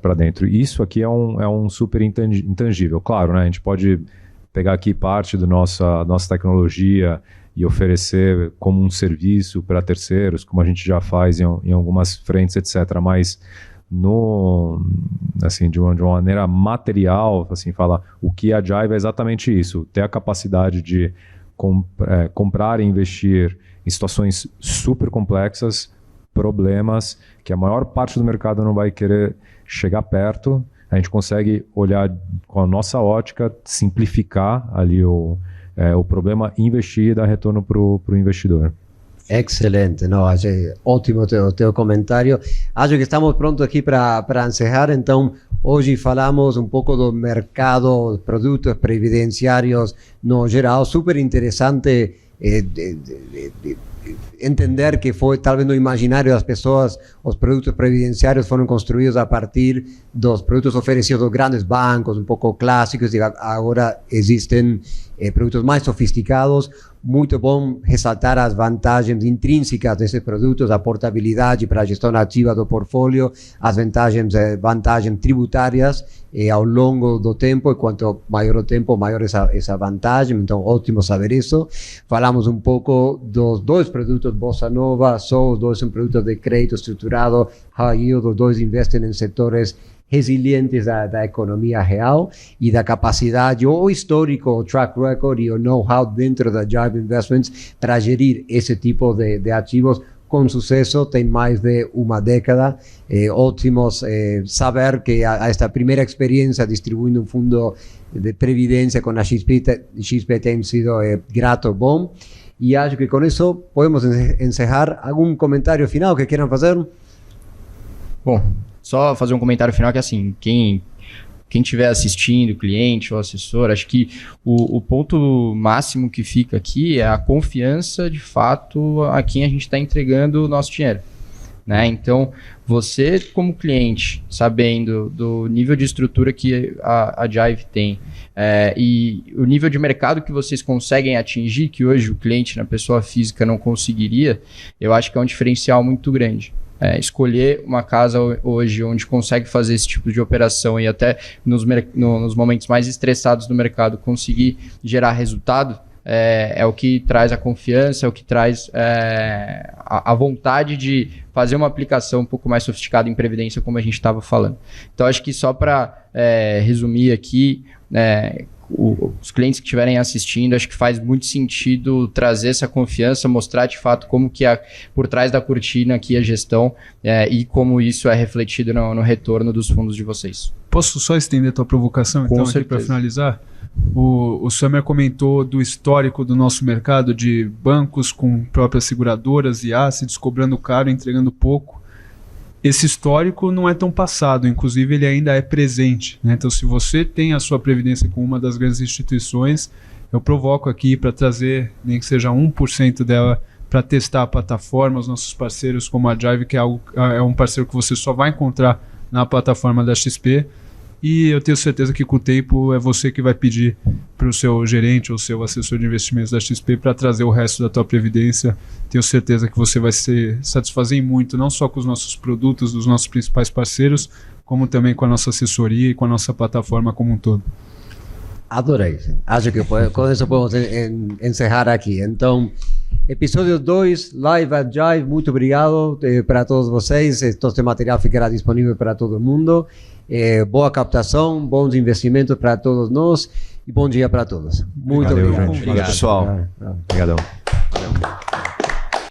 para dentro. Isso aqui é um super intangível. Claro, né? A gente pode pegar aqui parte da nossa tecnologia e oferecer como um serviço para terceiros, como a gente já faz em algumas frentes, etc. Mas assim, de uma maneira material, assim, fala, o que a Jive é exatamente isso, ter a capacidade de comprar e investir em situações super complexas, problemas que a maior parte do mercado não vai querer chegar perto. A gente consegue olhar com a nossa ótica, simplificar ali o problema, investir e dar retorno para o investidor. Excelente, ótimo teu comentário. Acho que estamos pronto aqui para encerrar, então hoje falamos um pouco do mercado, produtos previdenciários no geral, super interessante entender que foi talvez no imaginário das pessoas, os produtos previdenciários foram construídos a partir dos produtos oferecidos dos grandes bancos, um pouco clássicos, e agora existem produtos mais sofisticados. Muito bom ressaltar as vantagens intrínsecas desses produtos, a portabilidade para a gestão ativa do portfólio, as vantagens tributárias ao longo do tempo, e quanto maior o tempo, maior essa vantagem. Então, ótimo saber isso. Falamos um pouco dos dois produtos Bossa Nova, os dois são produtos de crédito estruturado, high yield, os dois investem em setores resilientes da economia real e da capacidade, o histórico, o track record e o know-how dentro da Jive Investments para gerir esse tipo de ativos com sucesso. Tem mais de uma década. Ótimo saber que esta primeira experiência distribuindo um fundo de previdência com a XP tem sido grato, bom. E acho que com isso podemos encerrar. Algum comentário final que queiram fazer? Bom, só fazer um comentário final que, assim, quem estiver assistindo, cliente ou assessor, acho que o ponto máximo que fica aqui é a confiança, de fato, a quem a gente está entregando o nosso dinheiro, né? Então, você como cliente, sabendo do nível de estrutura que a Jive tem e o nível de mercado que vocês conseguem atingir, que hoje o cliente na pessoa física não conseguiria, eu acho que é um diferencial muito grande. Escolher uma casa hoje onde consegue fazer esse tipo de operação e até nos momentos mais estressados do mercado conseguir gerar resultado, é o que traz a confiança, é o que traz a vontade de fazer uma aplicação um pouco mais sofisticada em previdência, como a gente estava falando. Então, acho que só para resumir aqui, os clientes que estiverem assistindo, acho que faz muito sentido trazer essa confiança, mostrar de fato como que por trás da cortina aqui a gestão e como isso é refletido no retorno dos fundos de vocês. Posso só estender a tua provocação, então, aqui para finalizar? O Summer comentou do histórico do nosso mercado de bancos com próprias seguradoras e ácidos, cobrando caro, entregando pouco. Esse histórico não é tão passado, inclusive ele ainda é presente, né? Então, se você tem a sua previdência com uma das grandes instituições, eu provoco aqui para trazer, nem que seja 1% dela, para testar a plataforma, os nossos parceiros como a Jive, que é um parceiro que você só vai encontrar na plataforma da XP. E eu tenho certeza que com o tempo é você que vai pedir para o seu gerente ou seu assessor de investimentos da XP para trazer o resto da tua previdência. Tenho certeza que você vai se satisfazer muito, não só com os nossos produtos, dos nossos principais parceiros, como também com a nossa assessoria e com a nossa plataforma como um todo. Adorei. Acho que com isso podemos encerrar aqui. Então, episódio 2, Live at Jive. Muito obrigado para todos vocês. Este material ficará disponível para todo mundo. Boa captação, bons investimentos para todos nós e bom dia para todos. Muito obrigado. Obrigado, pessoal. Obrigadão.